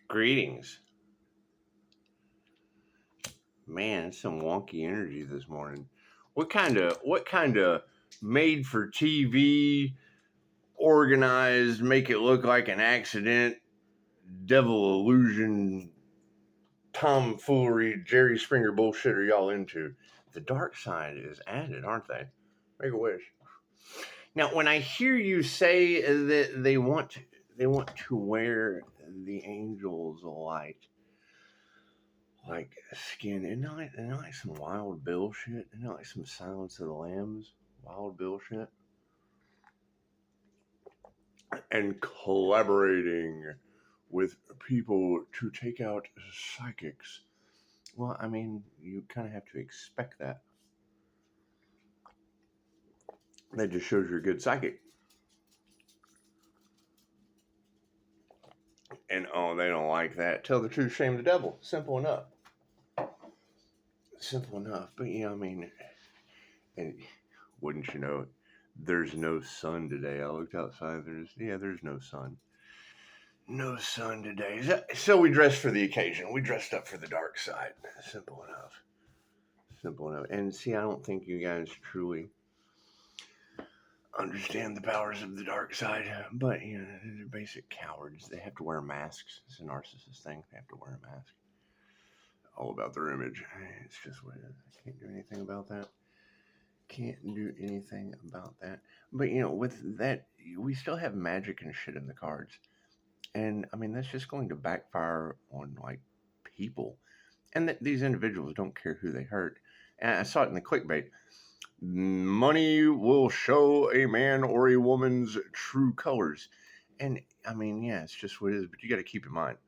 Greetings. Man, it's some wonky energy this morning. What kind of made for TV, organized, make it look like an accident, devil illusion, tomfoolery, Jerry Springer bullshit are y'all into? The dark side is added, aren't they? Make a wish. Now, when I hear you say that they want to wear the angel's light like skin, isn't that like some Wild Bill shit? Isn't that like some Silence of the Lambs Wild Bill shit? And collaborating with people to take out psychics. Well, I mean, you kind of have to expect that. That just shows you're a good psychic. And oh, they don't like that. Tell the truth, shame the devil. Simple enough. Simple enough. But yeah, I mean, and wouldn't you know, there's no sun today. I looked outside. There's no sun. No sun today. So we dressed for the occasion. We dressed up for the dark side. Simple enough. Simple enough. And see, I don't think you guys truly understand the powers of the dark side. But, they're basic cowards. They have to wear masks. It's a narcissist thing. They have to wear a mask. All about their image. It's just what it is. I can't do anything about that. Can't do anything about that. But, with that, we still have magic and shit in the cards. And I mean, that's just going to backfire on like people. And these individuals don't care who they hurt. And I saw it in the clickbait. Money will show a man or a woman's true colors. And I mean, yeah, it's just what it is. But you got to keep in mind,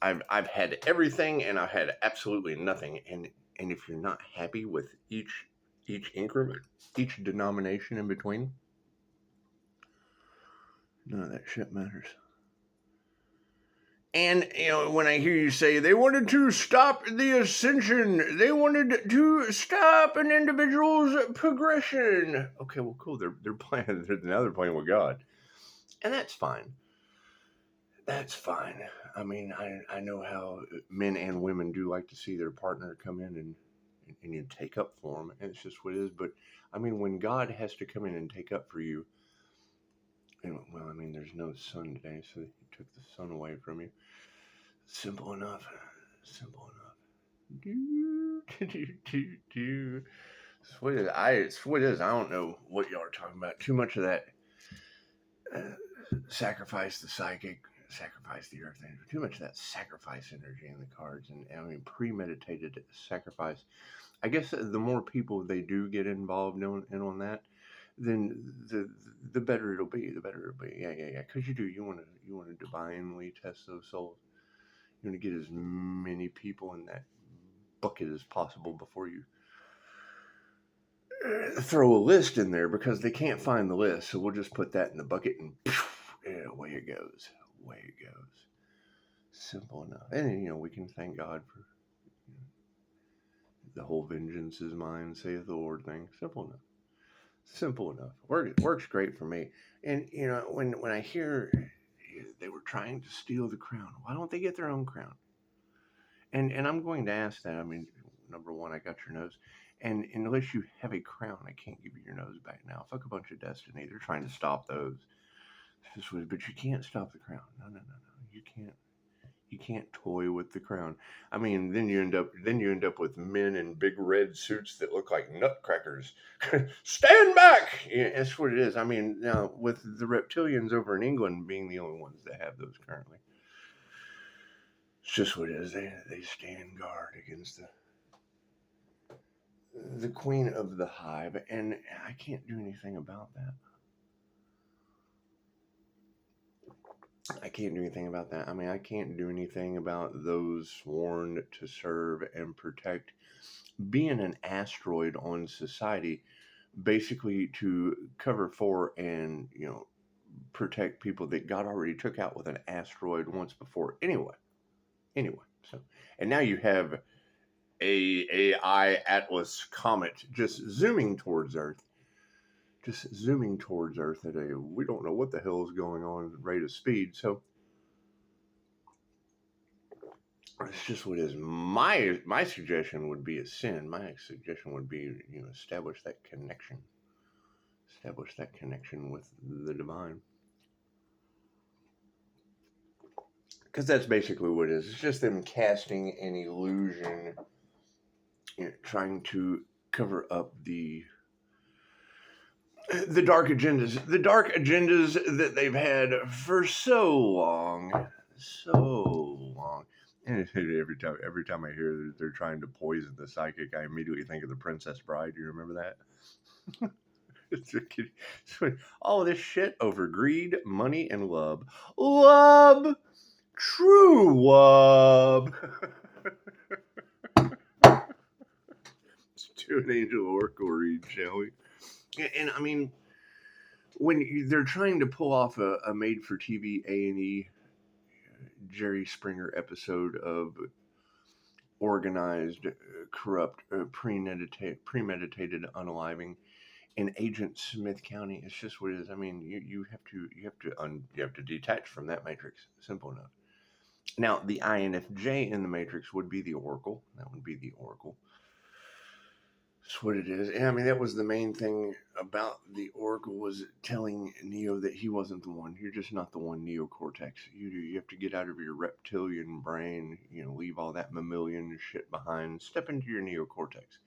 I've had everything and I've had absolutely nothing. And if you're not happy with each increment, each denomination in between, none of that shit matters. And, when I hear you say they wanted to stop the ascension, they wanted to stop an individual's progression. Okay, well, cool. They're playing, now they're playing with God. And that's fine. That's fine. I mean, I know how men and women do like to see their partner come in and you take up for them. And it's just what it is. But, I mean, when God has to come in and take up for you, and, well, I mean, there's no sun today, so he took the sun away from you. Simple enough. Simple enough. It's what it is. I don't know what y'all are talking about. Too much of that sacrifice the psychic, sacrifice the earth energy. Too much of that sacrifice energy in the cards, and I mean premeditated sacrifice. I guess the more people they do get involved on that, then the better it'll be. The better it'll be. Yeah. Because you want to divinely test those souls. You want to get as many people in that bucket as possible before you throw a list in there, because they can't find the list. So we'll just put that in the bucket and away it goes. Away it goes. Simple enough. And, we can thank God for the whole vengeance is mine, saith the Lord thing. Simple enough. Simple enough. Works great for me. And, when I hear they were trying to steal the crown, why don't they get their own crown? And I'm going to ask that. I mean, number one, I got your nose. And unless you have a crown, I can't give you your nose back now. Fuck a bunch of destiny. They're trying to stop those. But you can't stop the crown. No. You can't. You can't toy with the crown. I mean, then you end up with men in big red suits that look like nutcrackers. Stand back! Yeah, that's what it is. I mean, now with the reptilians over in England being the only ones that have those currently. It's just what it is. They stand guard against the queen of the hive, and I can't do anything about that. I can't do anything about that. I mean, I can't do anything about those sworn to serve and protect, being an asteroid on society, basically to cover for and, protect people that God already took out with an asteroid once before. Anyway, so, and now you have AI Atlas comet just zooming towards Earth. At we don't know what the hell is going on at rate of speed. So It's just what it is. My suggestion would be a sin. My suggestion would be, establish that connection. Establish that connection with the divine. Because that's basically what it is. It's just them casting an illusion, trying to cover up the dark agendas. The dark agendas that they've had for so long. So long. And every time I hear that they're trying to poison the psychic, I immediately think of The Princess Bride. Do you remember that? All this shit over greed, money, and love. Love! True love! Let's do an angel oracle read, shall we? And I mean, when they're trying to pull off a made-for-TV A&E Jerry Springer episode of organized, corrupt, premeditated unaliving in Agent Smith County, it's just what it is. I mean, you have to detach from that matrix. Simple enough. Now, the INFJ in the matrix would be the Oracle. That would be the Oracle. That's what it is. And I mean, that was the main thing about the Oracle, was telling Neo that he wasn't the one. You're just not the one, neocortex. You have to get out of your reptilian brain, leave all that mammalian shit behind. Step into your neocortex.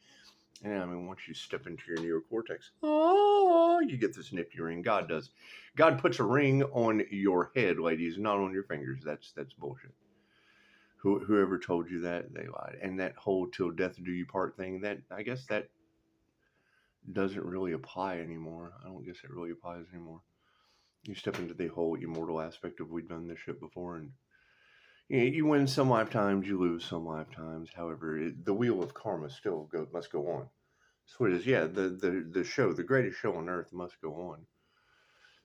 And I mean, once you step into your neocortex, you get this nifty ring. God does. God puts a ring on your head, ladies, not on your fingers. That's bullshit. Whoever told you that, they lied. And that whole "till death do you part" thing, that, I guess, that doesn't really apply anymore. I don't guess it really applies anymore. You step into the whole immortal aspect of, we've done this shit before, and you win some lifetimes, you lose some lifetimes. However, the wheel of karma still must go on. So it is, yeah. The show, the greatest show on earth, must go on.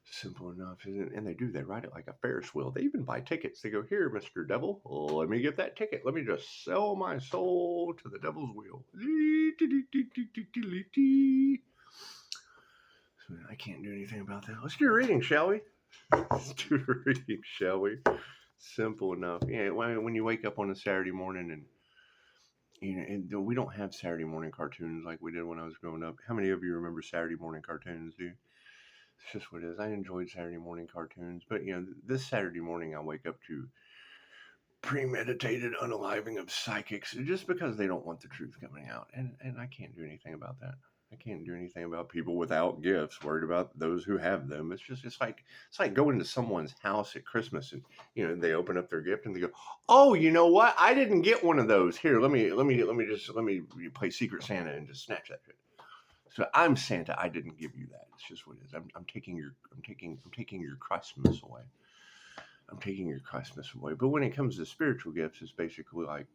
Simple enough, and they do. They ride it like a Ferris wheel. They even buy tickets. They go, "Here, Mr. Devil, let me get that ticket. Let me just sell my soul to the devil's wheel." So I can't do anything about that. Let's do a reading, shall we? Let's do a reading, shall we? Simple enough. Yeah, when you wake up on a Saturday morning and and we don't have Saturday morning cartoons like we did when I was growing up. How many of you remember Saturday morning cartoons, dude? It's just what it is. I enjoyed Saturday morning cartoons, but this Saturday morning I wake up to premeditated unaliving of psychics just because they don't want the truth coming out, and I can't do anything about that. I can't do anything about people without gifts, worried about those who have them. It's like going to someone's house at Christmas, and they open up their gift and they go, "Oh, you know what? I didn't get one of those. Here, let me play Secret Santa and just snatch that shit." So I'm Santa. I didn't give you that. It's just what it is. I'm taking your Christmas away. I'm taking your Christmas away. But when it comes to spiritual gifts, it's basically like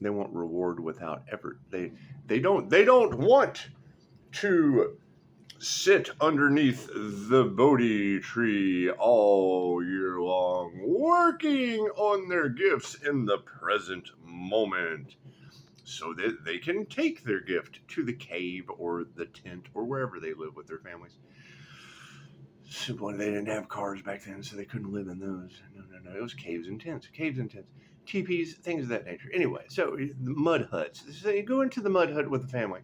they want reward without effort. They don't want to sit underneath the Bodhi tree all year long, working on their gifts in the present moment, so that they can take their gift to the cave or the tent or wherever they live with their families. Simple. They didn't have cars back then, so they couldn't live in those. No. It was caves and tents. Teepees, things of that nature. Anyway, so the mud huts. So you go into the mud hut with the family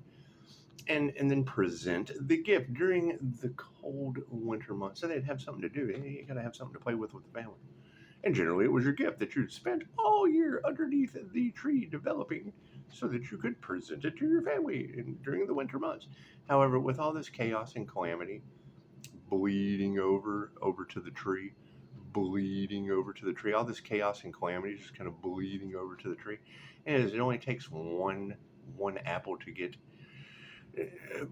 and then present the gift during the cold winter months. So they'd have something to do. You got to have something to play with the family. And generally, it was your gift that you'd spent all year underneath the tree developing so that you could present it to your family during the winter months. However, with all this chaos and calamity bleeding over to the tree, all this chaos and calamity just kind of bleeding over to the tree, and it only takes one apple to get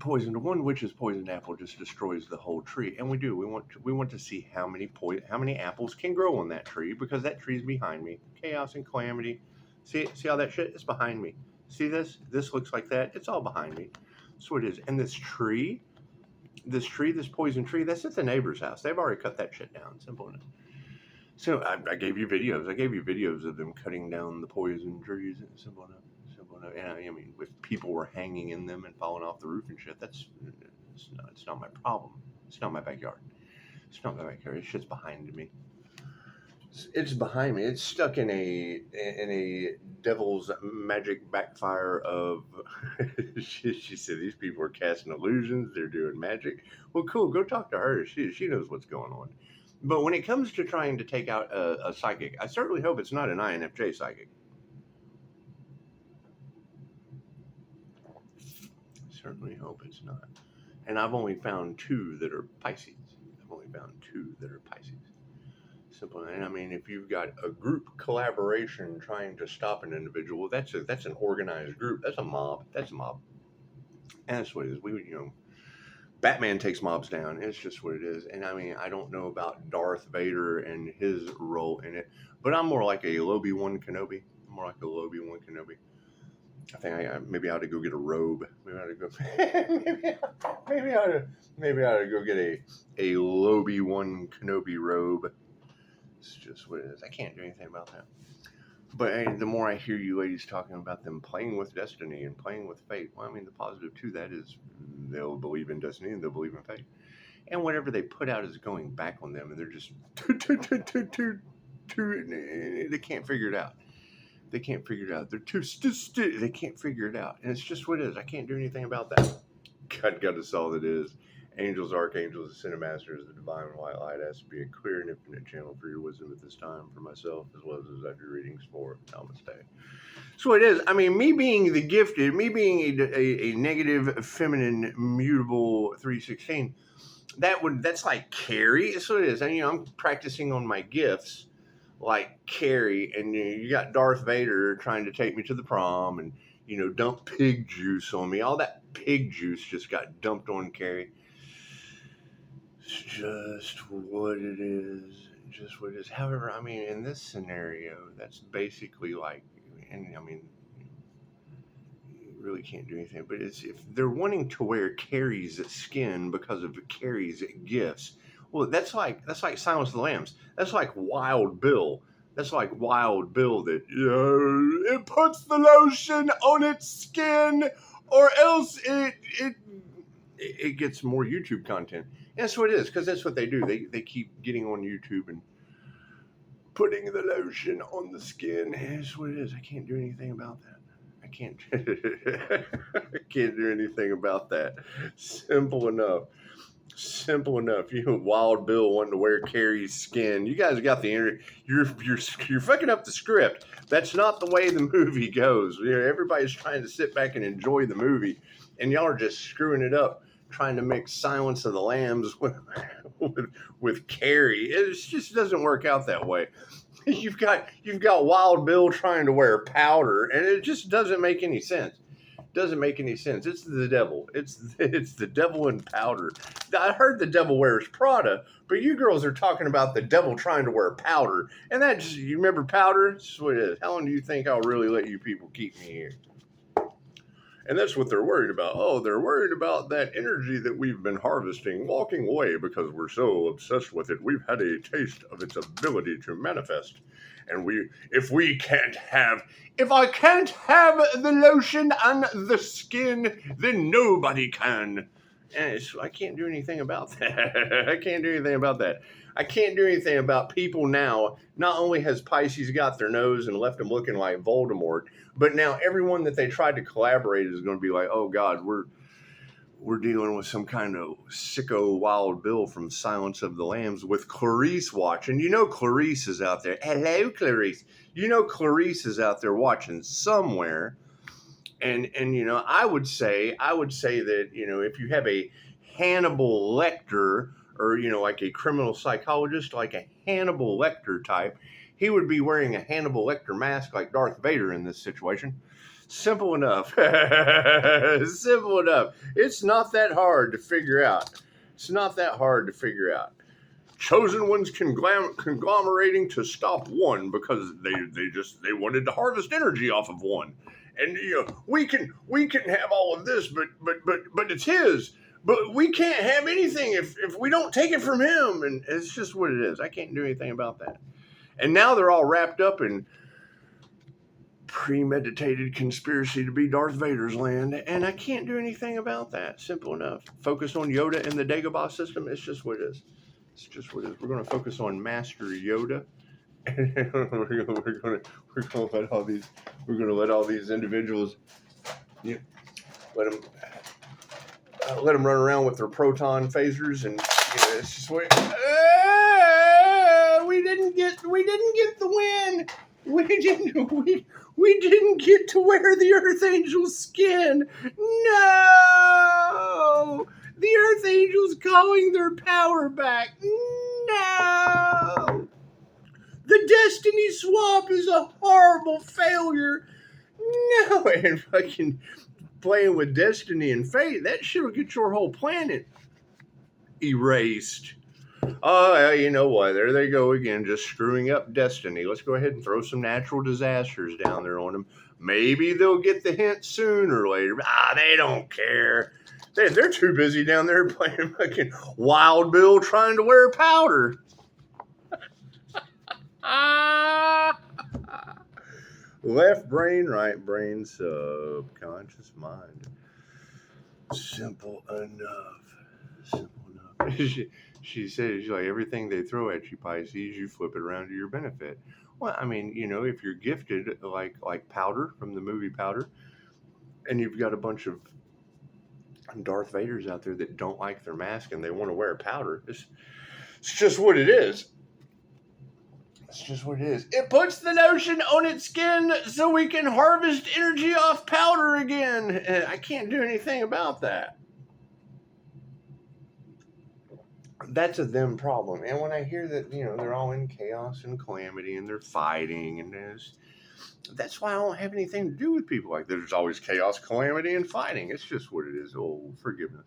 poisoned. One witch's poisoned apple just destroys the whole tree. And we want to see how many apples can grow on that tree, because that tree's behind me. Chaos and calamity. See how that shit is behind me. See this looks like that. It's all behind me. So it is. And this poison tree, that's at the neighbor's house. They've already cut that shit down. Simple enough. So I gave you videos. Of them cutting down the poison trees. Simple enough. And I mean, if people were hanging in them and falling off the roof and shit, it's not my problem. It's not my backyard. It's shit's behind me. It's behind me. It's stuck in a devil's magic backfire of. She said these people are casting illusions. They're doing magic. Well, cool. Go talk to her. She knows what's going on. But when it comes to trying to take out a psychic, I certainly hope it's not an INFJ psychic. Certainly hope it's not. And I've only found two that are Pisces. Simple. And I mean, if you've got a group collaboration trying to stop an individual, that's an organized group. That's a mob. And that's what it is. Batman takes mobs down. It's just what it is. And I mean, I don't know about Darth Vader and his role in it, but I'm more like a Obi-Wan Kenobi. I think maybe I ought to go get a robe. Maybe I ought to go. maybe I ought to go get a Obi-Wan Kenobi robe. It's just what it is. I can't do anything about that. But hey, the more I hear you ladies talking about them playing with destiny and playing with fate, well, I mean, the positive to that is they'll believe in destiny and they'll believe in fate. And whatever they put out is going back on them, and they're just they can't figure it out. They can't figure it out. They're they can't figure it out. And it's just what it is. I can't do anything about that. God got us all that is. Angels, archangels, the cinemasters, the divine and white light has to be a clear and infinite channel for your wisdom at this time, for myself, as well as I do readings for. Namaste. So it is. I mean, me being the gifted, me being a negative, feminine, mutable 316, that's like Carrie. So it is. And, I'm practicing on my gifts like Carrie, and you got Darth Vader trying to take me to the prom and, dump pig juice on me. All that pig juice just got dumped on Carrie. It's just what it is. However, I mean, in this scenario, that's basically like, and I mean, you really can't do anything. But it's if they're wanting to wear Carrie's skin because of Carrie's gifts. Well, that's like Silence of the Lambs. That's like Wild Bill. That it puts the lotion on its skin, or else it gets more YouTube content. And that's what it is, because that's what they do. They keep getting on YouTube and putting the lotion on the skin. That's what it is. I can't do anything about that. I can't do anything about that. Simple enough. Wild Bill wanting to wear Carrie's skin. You guys got the you're fucking up the script. That's not the way the movie goes. Everybody's trying to sit back and enjoy the movie, and y'all are just screwing it up, trying to mix Silence of the Lambs with Carrie. It just doesn't work out that way. You've got Wild Bill trying to wear powder, and it just doesn't make any sense. It's the devil. It's the devil in powder. I heard the devil wears Prada, but you girls are talking about the devil trying to wear powder. And you remember powder? That's what it is. How long do you think I'll really let you people keep me here? And that's what they're worried about. Oh, they're worried about that energy that we've been harvesting, walking away because we're so obsessed with it. We've had a taste of its ability to manifest. And if I can't have the lotion on the skin, then nobody can. And I can't do anything about that. I can't do anything about people now. Not only has Pisces got their nose and left them looking like Voldemort, but now everyone that they tried to collaborate is going to be like, oh God, we're dealing with some kind of sicko Wild Bill from Silence of the Lambs with Clarice watching. Clarice is out there. Hello, Clarice. Clarice is out there watching somewhere. And I would say that, if you have a Hannibal Lecter or, like a criminal psychologist, like a Hannibal Lecter type, he would be wearing a Hannibal Lecter mask like Darth Vader in this situation. Simple enough. Simple enough. It's not that hard to figure out. Chosen ones conglomerating to stop one because they wanted to harvest energy off of one. And we can have all of this, but it's his. But we can't have anything if we don't take it from him. And it's just what it is. I can't do anything about that. And now they're all wrapped up in premeditated conspiracy to be Darth Vader's land, and I can't do anything about that. Simple enough. Focus on Yoda and the Dagobah system. It's just what it is. We're going to focus on Master Yoda And we're gonna let all these individuals, you know, let them run around with their proton phasers, and it's just we didn't get the win. We didn't get to wear the Earth Angel's skin. No, the Earth Angel's calling their power back. No, the Destiny swap is a horrible failure. No, and fucking playing with destiny and fate, that shit will get your whole planet erased. Oh, you know what? There they go again, just screwing up destiny. Let's go ahead and throw some natural disasters down there on them. Maybe they'll get the hint sooner or later. They don't care. They're too busy down there playing fucking Wild Bill trying to wear powder. Left brain, right brain, subconscious mind. Simple enough. Simple enough. She says, she's like, everything they throw at you, Pisces, you flip it around to your benefit. Well, I mean, if you're gifted like Powder from the movie Powder, and you've got a bunch of Darth Vaders out there that don't like their mask and they want to wear powder, it's just what it is. It's just what it is. It puts the notion on its skin so we can harvest energy off powder again. I can't do anything about that. That's a them problem. And when I hear that, they're all in chaos and calamity and they're fighting and that's why I don't have anything to do with people like that. There's always chaos, calamity, and fighting. It's just what it is. Oh, forgiveness.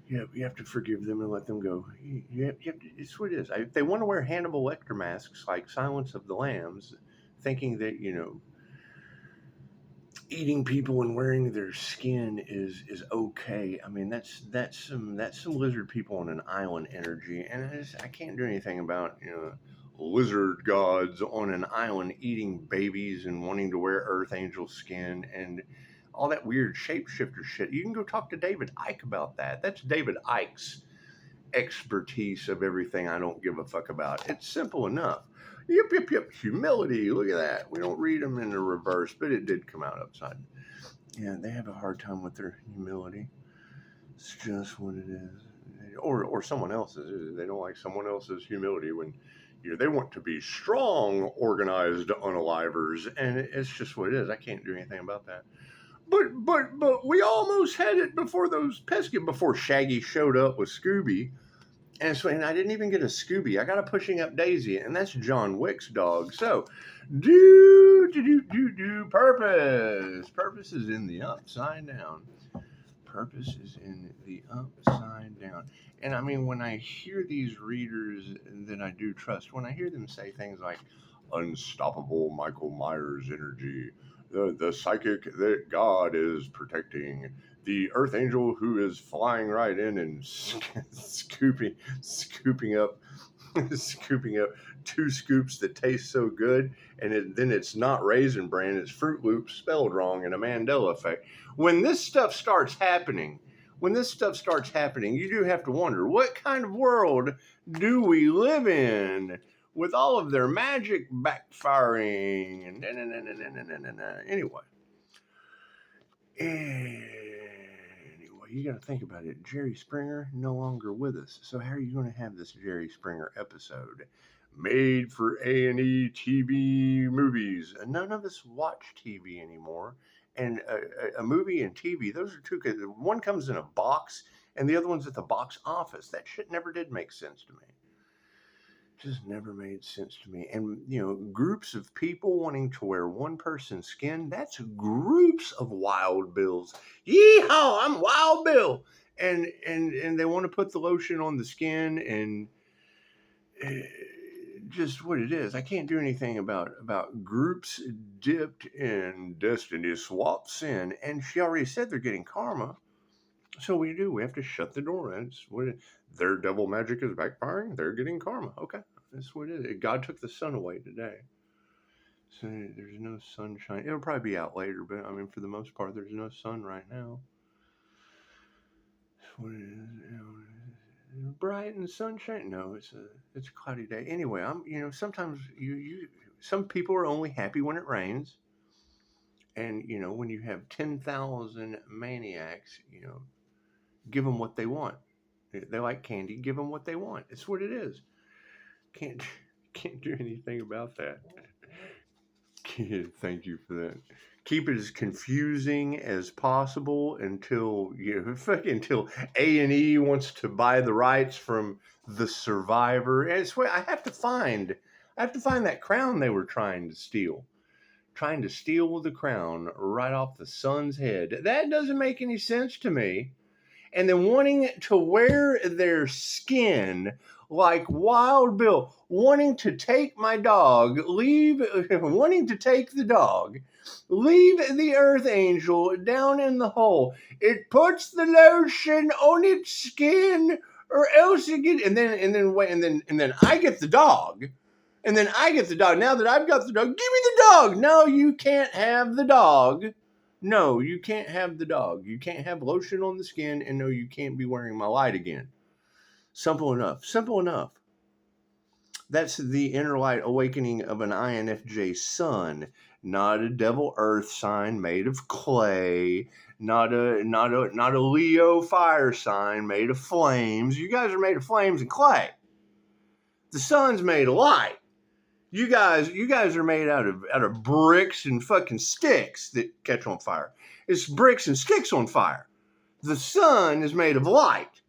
You have to forgive them and let them go. You have to, it's what it is. If they want to wear Hannibal Lecter masks like Silence of the Lambs, thinking that, eating people and wearing their skin is okay. I mean, that's some lizard people on an island energy, and I can't do anything about lizard gods on an island eating babies and wanting to wear Earth Angel skin and all that weird shapeshifter shit. You can go talk to David Icke about that. That's David Icke's expertise of everything I don't give a fuck about. It's simple enough. Yep. Humility. Look at that. We don't read them in the reverse, but it did come out upside. Yeah, they have a hard time with their humility. It's just what it is. Or someone else's. They don't like someone else's humility when they want to be strong, organized unalivers, and it's just what it is. I can't do anything about that. But we almost had it before before Shaggy showed up with Scooby. And I didn't even get a Scooby. I got a Pushing Up Daisy, and that's John Wick's dog. So, purpose. Purpose is in the upside down. Purpose is in the upside down. And I mean, when I hear these readers that I do trust, when I hear them say things like unstoppable Michael Myers energy, the psychic that God is protecting, the Earth Angel who is flying right in and scooping up scooping up 2 scoops that taste so good, and then it's not Raisin Bran, it's Fruit Loops spelled wrong and a Mandela effect. When this stuff starts happening, you do have to wonder, what kind of world do we live in with all of their magic backfiring? Anyway, you got to think about it. Jerry Springer no longer with us. So how are you going to have this Jerry Springer episode made for A&E TV movies? None of us watch TV anymore. And a movie and TV, those are two. One comes in a box and the other one's at the box office. That shit never did make sense to me. Just never made sense to me. And groups of people wanting to wear one person's skin, that's groups of Wild Bills. Yeehaw, I'm Wild Bill. And they want to put the lotion on the skin, and just what it is. I can't do anything about groups dipped in Destiny swap sin, and she already said they're getting karma. So we have to shut the door. That's what their devil magic is backfiring. They're getting karma. Okay. That's what it is. God took the sun away today. So there's no sunshine. It'll probably be out later, but I mean, for the most part, there's no sun right now. That's what it is. bright and sunshine. No, it's a cloudy day. Anyway, sometimes some people are only happy when it rains, and when you have 10,000 maniacs, give them what they want. They like candy. Give them what they want. It's what it is. Can't can't do anything about that. Thank you for that. Keep it as confusing as possible until until A&E wants to buy the rights from the survivor. And it's what I have to find. I have to find that crown they were trying to steal. Trying to steal the crown right off the son's head. That doesn't make any sense to me. And then wanting to wear their skin like Wild Bill, wanting to take my dog, wanting to take the dog, leave the Earth Angel down in the hole. It puts the lotion on its skin, or else it get, and then I get the dog. And then I get the dog. Now that I've got the dog, give me the dog. No, you can't have the dog. No, you can't have the dog. You can't have lotion on the skin, and no, you can't be wearing my light again. Simple enough. Simple enough. That's the inner light awakening of an INFJ sun, not a devil earth sign made of clay, not a Leo fire sign made of flames. You guys are made of flames and clay. The sun's made of light. You guys are made out of bricks and fucking sticks that catch on fire. It's bricks and sticks on fire. The sun is made of light.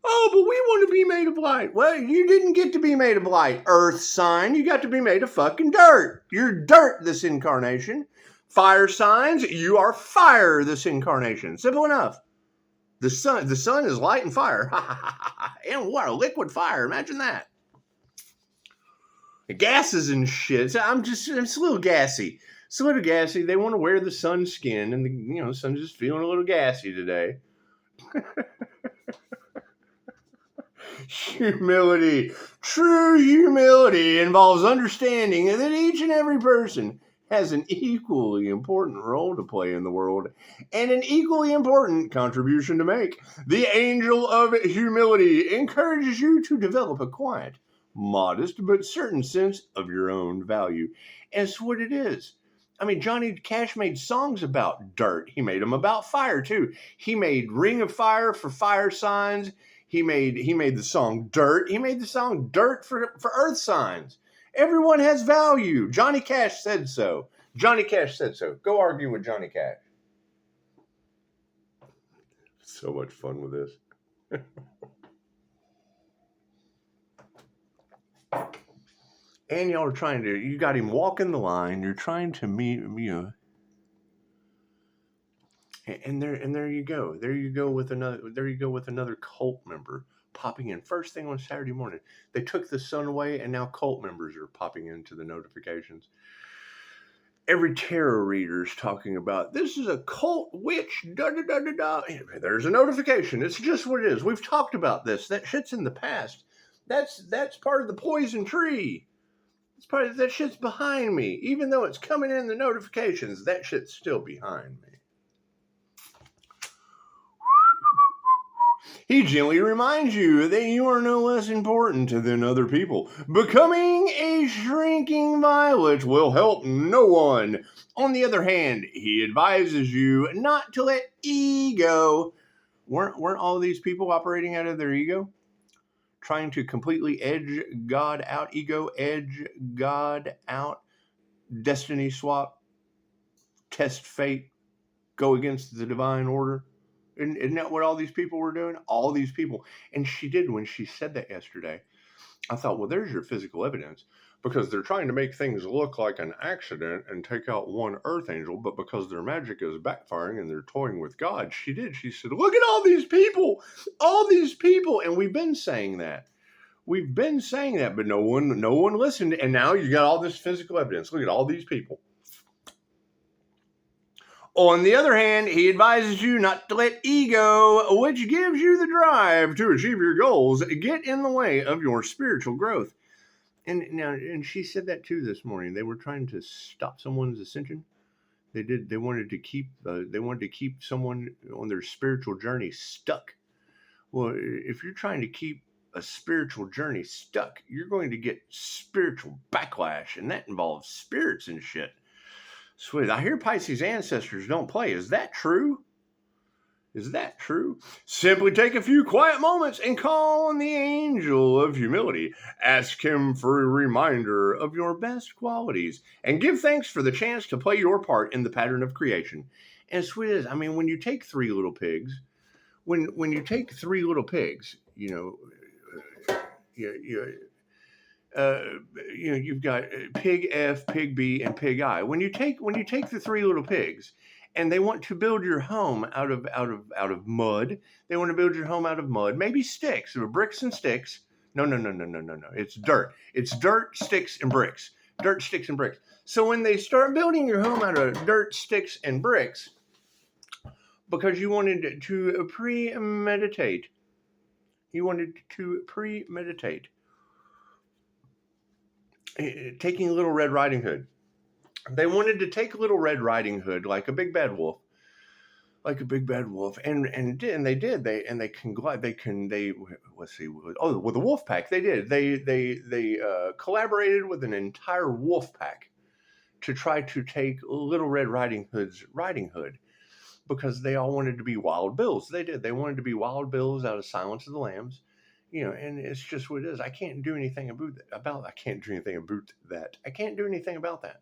Oh, but we want to be made of light. Well, you didn't get to be made of light, Earth sign. You got to be made of fucking dirt. You're dirt this incarnation. Fire signs, you are fire this incarnation. Simple enough. The sun is light and fire. And what a liquid fire. Imagine that. Gases and shit. I'm just a little gassy. It's a little gassy. They want to wear the sun's skin, and the sun's just feeling a little gassy today. Humility. True humility involves understanding that each and every person has an equally important role to play in the world and an equally important contribution to make. The angel of humility encourages you to develop a quiet, modest, but certain sense of your own value. And it's what it is. I mean, Johnny Cash made songs about dirt. He made them about fire, too. He made Ring of Fire for fire signs. He made the song Dirt. He made the song Dirt for earth signs. Everyone has value. Johnny Cash said so. Johnny Cash said so. Go argue with Johnny Cash. So much fun with this. And y'all are you got him walking the line. You're trying to meet, and there you go. There you go with another cult member popping in first thing on Saturday morning. They took the sun away, and now cult members are popping into the notifications. Every tarot reader's talking about this is a cult witch. Da da da da da. There's a notification. It's just what it is. We've talked about this. That shit's in the past. That's part of the poison tree. That shit's behind me. Even though it's coming in the notifications, that shit's still behind me. He gently reminds you that you are no less important than other people. Becoming a shrinking violet will help no one. On the other hand, he advises you not to let ego... Weren't all these people operating out of their ego? Trying to completely edge God out, ego edge God out, destiny swap, test fate, go against the divine order. Isn't that what all these people were doing? All these people. And she did when she said that yesterday. I thought, well, there's your physical evidence, because they're trying to make things look like an accident and take out one earth angel, but because their magic is backfiring and they're toying with God, she did. She said, look at all these people, and we've been saying that. But no one listened, and now you got all this physical evidence. Look at all these people. On the other hand, he advises you not to let ego, which gives you the drive to achieve your goals, get in the way of your spiritual growth. And she said that too this morning. They were trying to stop someone's ascension. They wanted to keep someone on their spiritual journey stuck. Well, if you're trying to keep a spiritual journey stuck, you're going to get spiritual backlash, and that involves spirits and shit. Sweet. I hear Pisces ancestors don't play. Is that true? Is that true? Simply take a few quiet moments and call on the angel of humility. Ask him for a reminder of your best qualities and give thanks for the chance to play your part in the pattern of creation. And sweet as, I mean, when you take three little pigs, when you take three little pigs, you, uh, you've got pig F, pig B, and pig I. When you take the three little pigs, and they want to build your home out of mud, they want to build your home out of mud, maybe sticks, or bricks and sticks. No. It's dirt. It's dirt, sticks, and bricks. Dirt, sticks, and bricks. So when they start building your home out of dirt, sticks, and bricks, because you wanted to premeditate, taking Little Red Riding Hood. They wanted to take Little Red Riding Hood like a big bad wolf, and they did. They let's see. Oh, with the wolf pack, they did. They collaborated with an entire wolf pack to try to take Little Red Riding Hood's riding hood, because they all wanted to be wild bills. They did. They wanted to be wild bills out of Silence of the Lambs. And it's just what it is. I can't do anything about that. I can't do anything about that.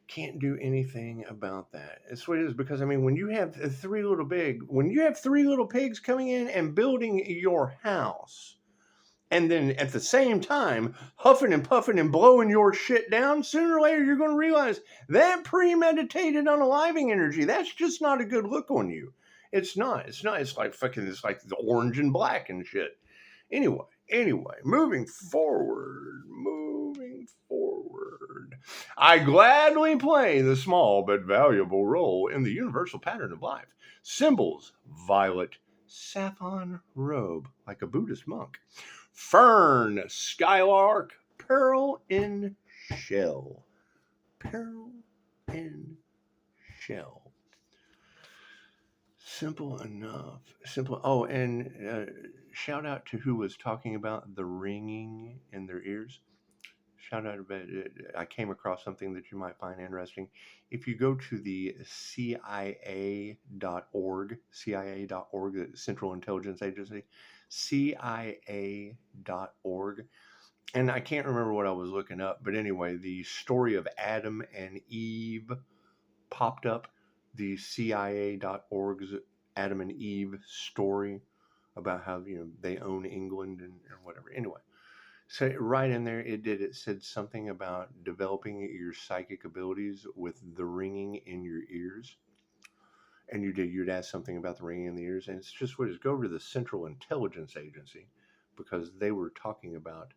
Can't do anything about that. It's what it is, because I mean, when you have three little pigs coming in and building your house, and then at the same time huffing and puffing and blowing your shit down, sooner or later you're going to realize that premeditated unaliving energy, that's just not a good look on you. It's not. It's like the orange and black and shit. Anyway, moving forward. I gladly play the small but valuable role in the universal pattern of life. Symbols: violet saffron robe, like a Buddhist monk. Fern, skylark, pearl in shell. Simple enough. Simple. Oh, and shout out to who was talking about the ringing in their ears. Shout out about it. I came across something that you might find interesting. If you go to the CIA.org, the Central Intelligence Agency, CIA.org, and I can't remember what I was looking up, but anyway, the story of Adam and Eve popped up. The CIA.org's Adam and Eve story about how they own England and whatever. Anyway. So right in there, it said something about developing your psychic abilities with the ringing in your ears. And you'd ask something about the ringing in the ears. And it's just what it is. Go over to the Central Intelligence Agency, because they were talking about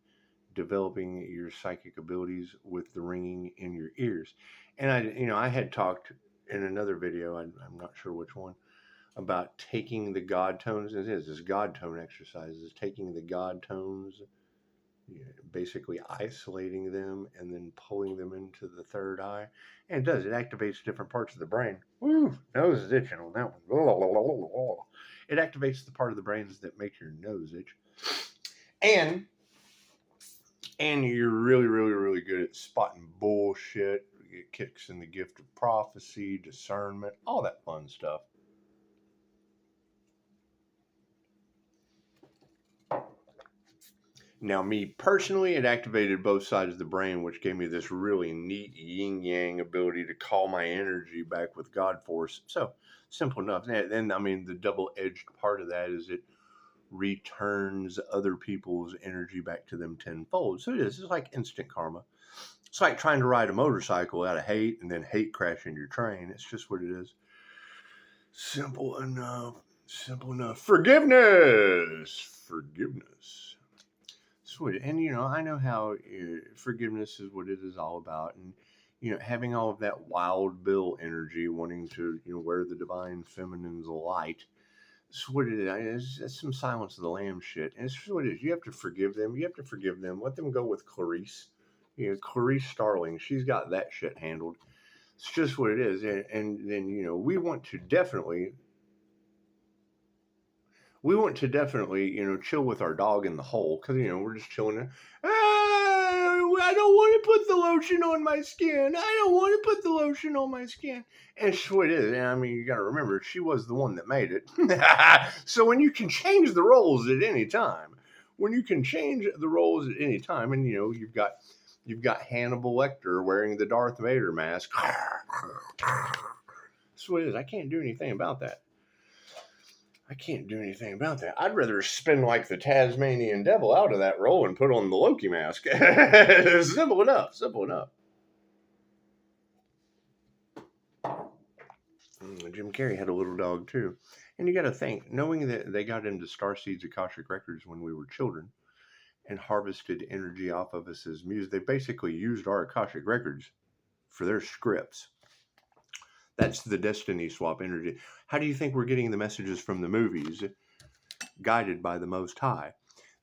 developing your psychic abilities with the ringing in your ears. And I had talked in another video, I'm not sure which one, about taking the God tones. It is this God tone exercise, is taking the God tones, basically isolating them and then pulling them into the third eye. And it does. It activates different parts of the brain. Woo, nose is itching on that one. It activates the part of the brains that make your nose itch. And you're really, really, really good at spotting bullshit. It kicks in the gift of prophecy, discernment, all that fun stuff. Now, me personally, it activated both sides of the brain, which gave me this really neat yin-yang ability to call my energy back with God force. So, simple enough. And I mean, the double-edged part of that is it returns other people's energy back to them tenfold. So it's like instant karma. It's like trying to ride a motorcycle out of hate and then hate crashing your train. It's just what it is. Simple enough. Forgiveness. Sweet. And I know how forgiveness is what it is all about, and having all of that wild bill energy, wanting to wear the divine feminine's light. It's what it is. It's some Silence of the Lamb shit, and it's what it is. You have to forgive them. Let them go with Clarice. Clarice Starling. She's got that shit handled. It's just what it is, and then we want to definitely. we want to definitely, chill with our dog in the hole because, we're just chilling. I don't want to put the lotion on my skin. I don't want to put the lotion on my skin. And so it is. I mean, you got to remember, she was the one that made it. So when you can change the roles at any time, and you've got Hannibal Lecter wearing the Darth Vader mask. So it is. I can't do anything about that. I'd rather spin like the Tasmanian devil out of that role and put on the Loki mask. Simple enough. Jim Carrey had a little dog too. And you got to think, knowing that they got into Starseeds Akashic Records when we were children and harvested energy off of us as music, they basically used our Akashic Records for their scripts. That's the Destiny Swap energy. How do you think we're getting the messages from the movies? Guided by the Most High.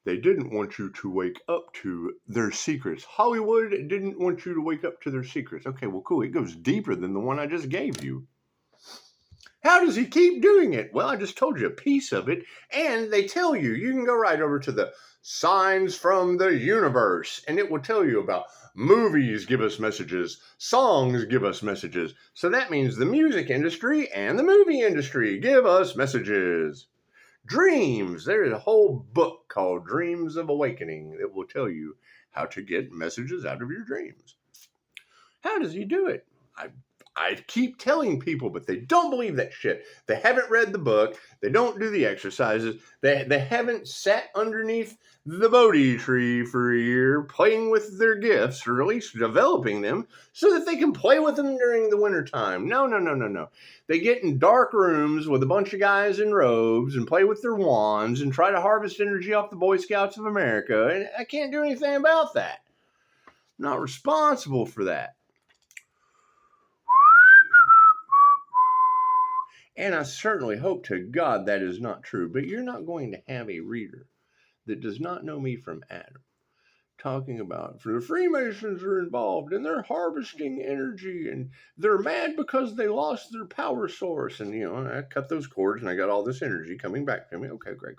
They didn't want you to wake up to their secrets. Hollywood didn't want you to wake up to their secrets. Okay, well, cool. It goes deeper than the one I just gave you. How does he keep doing it? Well, I just told you a piece of it. And they tell you, you can go right over to the Signs from the Universe, and it will tell you about movies give us messages, songs give us messages. So that means the music industry and the movie industry give us messages. Dreams. There's a whole book called Dreams of Awakening that will tell you how to get messages out of your dreams. How does he do it? I keep telling people, but they don't believe that shit. They haven't read the book. They don't do the exercises. They haven't sat underneath the Bodhi tree for a year playing with their gifts, or at least developing them, so that they can play with them during the wintertime. No. They get in dark rooms with a bunch of guys in robes and play with their wands and try to harvest energy off the Boy Scouts of America, and I can't do anything about that. I'm not responsible for that. And I certainly hope to God that is not true. But you're not going to have a reader that does not know me from Adam talking about the Freemasons are involved and they're harvesting energy and they're mad because they lost their power source. And, I cut those cords and I got all this energy coming back to me. Okay, great.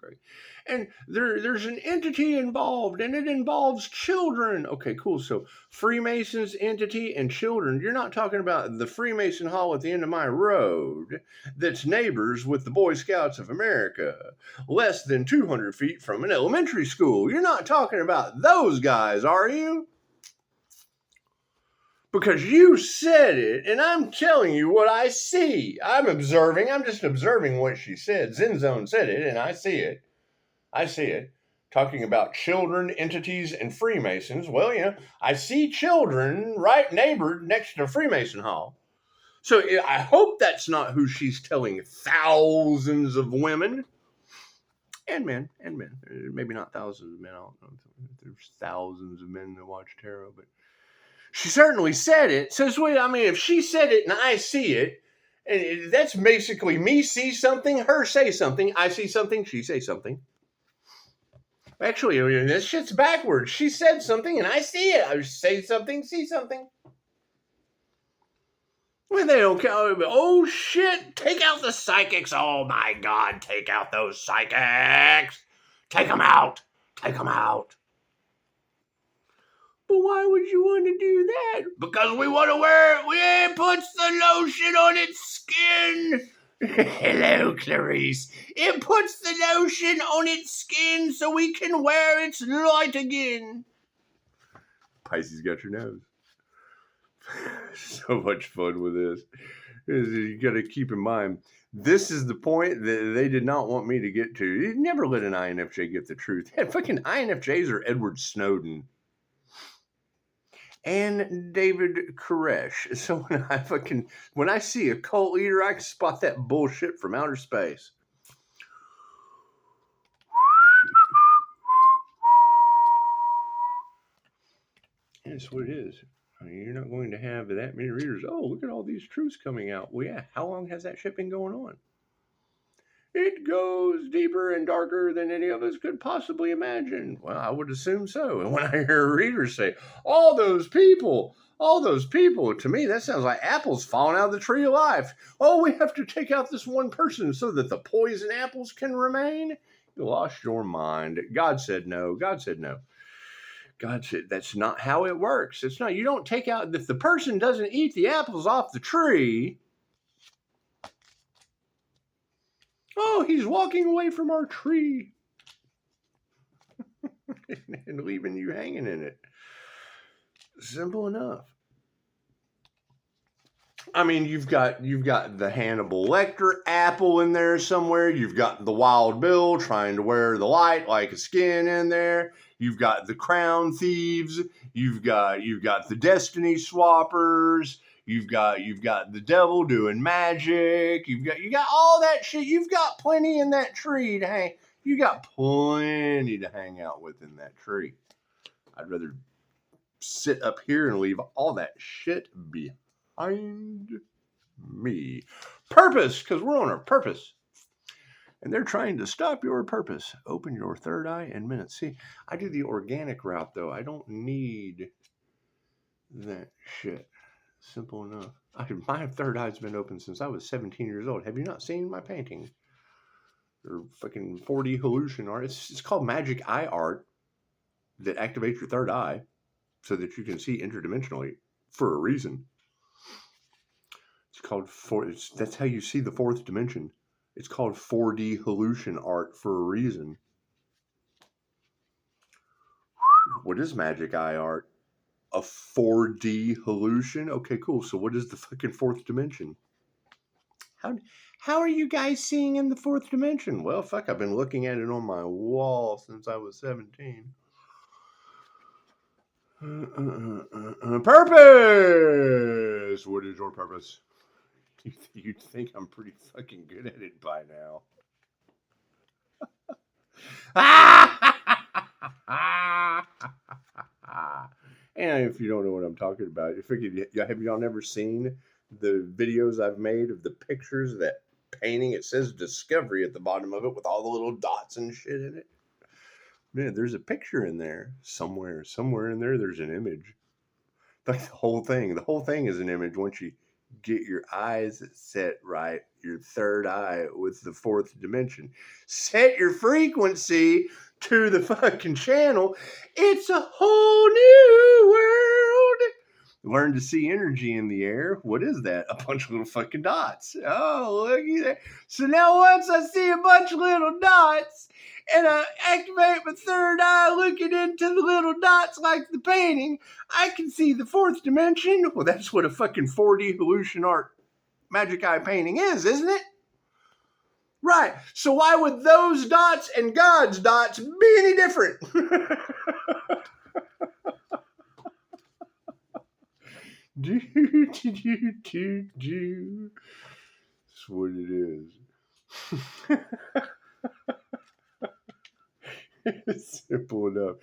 And there's an entity involved and it involves children. Okay, cool. So Freemasons, entity, and children. You're not talking about the Freemason Hall at the end of my road that's neighbors with the Boy Scouts of America, less than 200 feet from an elementary school. You're not talking about those guys, are you? Because you said it, and I'm telling you what I see. I'm just observing what she said. Zen said it, and I see it. Talking about children, entities, and Freemasons. Well, I see children right neighbored next to Freemason Hall. So I hope that's not who she's telling thousands of women. And men. Maybe not thousands of men. I don't know if there's thousands of men that watch tarot, but she certainly said it. So if she said it and I see it, and that's basically me see something, her say something, I see something, she say something. Actually, this shit's backwards. She said something and I see it. I say something, see something. Well, they don't care. Oh, shit. Take out the psychics. Oh, my God. Take out those psychics. Take them out. But why would you want to do that? Because we want to wear it. It puts the lotion on its skin. Hello, Clarice. It puts the lotion on its skin so we can wear its light again. Pisces got your nose. So much fun with this. You got to keep in mind, this is the point that they did not want me to get to. You never let an INFJ get the truth. Fucking INFJs are Edward Snowden and David Koresh. So when I see a cult leader, I can spot that bullshit from outer space. That's what it is. You're not going to have that many readers. Oh, look at all these truths coming out. Well, yeah, how long has that shit been going on? It goes deeper and darker than any of us could possibly imagine. Well, I would assume so. And when I hear readers say, all those people, to me, that sounds like apples falling out of the tree of life. Oh, we have to take out this one person so that the poison apples can remain. You lost your mind. God said no. God said no. God said that's not how it works. It's not. You don't take out, if the person doesn't eat the apples off the tree. Oh, he's walking away from our tree and leaving you hanging in it. Simple enough. I mean, you've got the Hannibal Lecter apple in there somewhere. You've got the Wild Bill trying to wear the light like a skin in there. You've got the Crown Thieves. You've got the Destiny Swappers. You've got the devil doing magic. You got all that shit. You've got plenty in that tree to hang. You got plenty to hang out with in that tree. I'd rather sit up here and leave all that shit behind me. Purpose, because we're on our purpose. And they're trying to stop your purpose. Open your third eye in minutes. See, I do the organic route, though. I don't need that shit. Simple enough. My third eye's been open since I was 17 years old. Have you not seen my painting? Or fucking 4D hallucination art. It's called magic eye art that activates your third eye so that you can see interdimensionally for a reason. It's called that's how you see the fourth dimension. It's called 4D hallucination art for a reason. What is magic eye art? A 4D hallucination? Okay, cool. So what is the fucking fourth dimension? How are you guys seeing in the fourth dimension? Well, fuck, I've been looking at it on my wall since I was 17. Purpose! What is your purpose? You'd think I'm pretty fucking good at it by now. And if you don't know what I'm talking about, have y'all never seen the videos I've made of the pictures of that painting? It says Discovery at the bottom of it with all the little dots and shit in it. Man, there's a picture in there somewhere in there. There's an image. Like the whole thing is an image once you get your eyes set right, your third eye with the fourth dimension. Set your frequency to the fucking channel. It's a whole new world. Learn to see energy in the air. What is that? A bunch of little fucking dots. Oh, looky there. So now once I see a bunch of little dots and I activate my third eye looking into the little dots like the painting, I can see the fourth dimension. Well, that's what a fucking 4D hallucination art magic eye painting is, isn't it? Right. So why would those dots and God's dots be any different? Do. That's what it is. It's simple enough.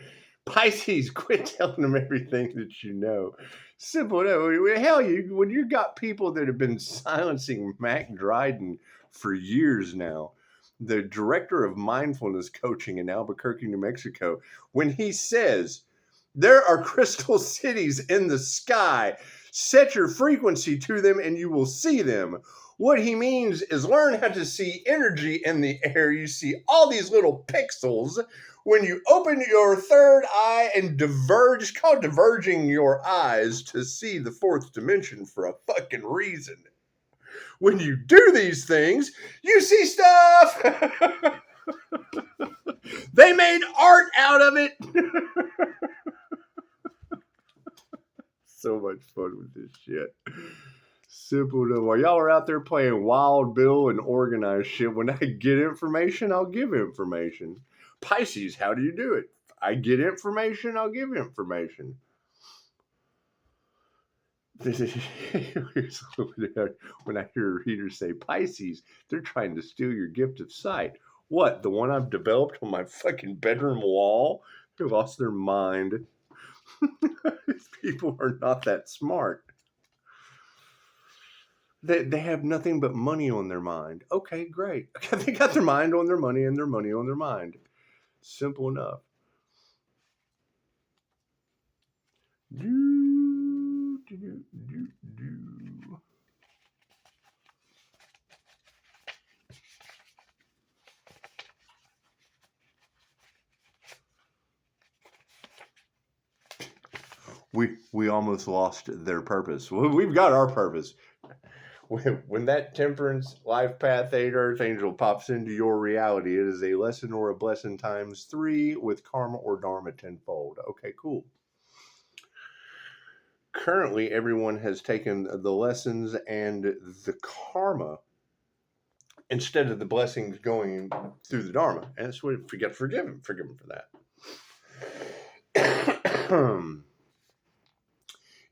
Pisces, quit telling them everything that you know. Simple enough. Hell, when you got people that have been silencing Mac Dryden for years now, the director of mindfulness coaching in Albuquerque, New Mexico, when he says, there are crystal cities in the sky, set your frequency to them and you will see them. What he means is learn how to see energy in the air. You see all these little pixels. When you open your third eye and diverge, it's called diverging your eyes to see the fourth dimension for a fucking reason. When you do these things, you see stuff. They made art out of it. So much fun with this shit. Simple enough. While y'all are out there playing Wild Bill and organized shit, when I get information, I'll give information. Pisces, how do you do it? I get information, I'll give information. When I hear readers say Pisces, they're trying to steal your gift of sight. What? The one I've developed on my fucking bedroom wall? They lost their mind. These people are not that smart. They have nothing but money on their mind. Okay, great. They got their mind on their money and their money on their mind. Simple enough. we almost lost their purpose. Well, we've got our purpose. When that temperance life path 8 earth angel pops into your reality, it is a lesson or a blessing times 3 with karma or dharma tenfold. Okay, cool. Currently, everyone has taken the lessons and the karma instead of the blessings going through the dharma. And so we forgive him for that.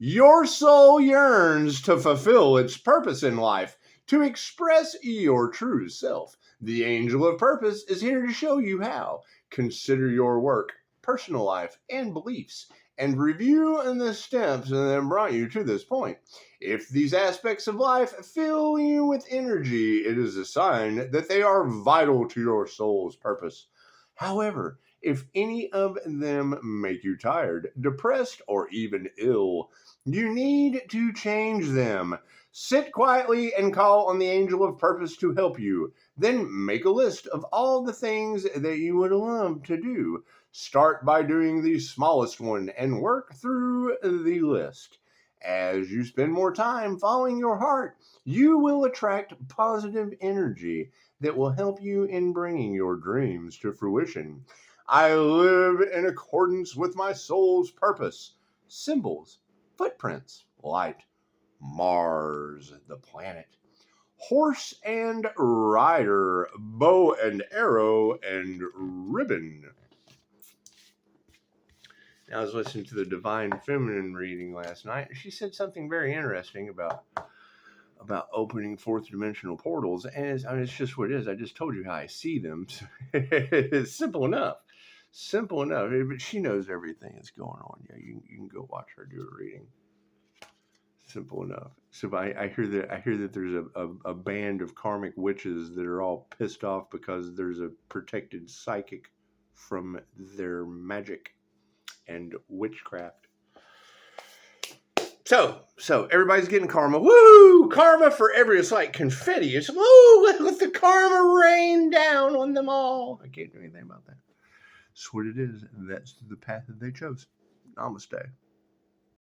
Your soul yearns to fulfill its purpose in life, to express your true self. The angel of purpose is here to show you how. Consider your work, personal life, and beliefs, and review the steps that brought you to this point. If these aspects of life fill you with energy, it is a sign that they are vital to your soul's purpose. However, if any of them make you tired, depressed, or even ill, you need to change them. Sit quietly and call on the angel of purpose to help you. Then make a list of all the things that you would love to do. Start by doing the smallest one and work through the list. As you spend more time following your heart, you will attract positive energy that will help you in bringing your dreams to fruition. I live in accordance with my soul's purpose. Symbols, footprints, light, Mars, the planet, horse and rider, bow and arrow, and ribbon. Now, I was listening to the Divine Feminine reading last night. She said something very interesting about opening fourth dimensional portals, and it's just what it is. I just told you how I see them. It's simple enough. Simple enough. But she knows everything that's going on. Yeah, you can go watch her do a reading. Simple enough. So I hear that there's a band of karmic witches that are all pissed off because there's a protected psychic from their magic and witchcraft. So everybody's getting karma. Woo! Karma for every, it's like confetti. It's woo! Let the karma rain down on them all. I can't do anything about that. That's what it is. That's the path that they chose. Namaste.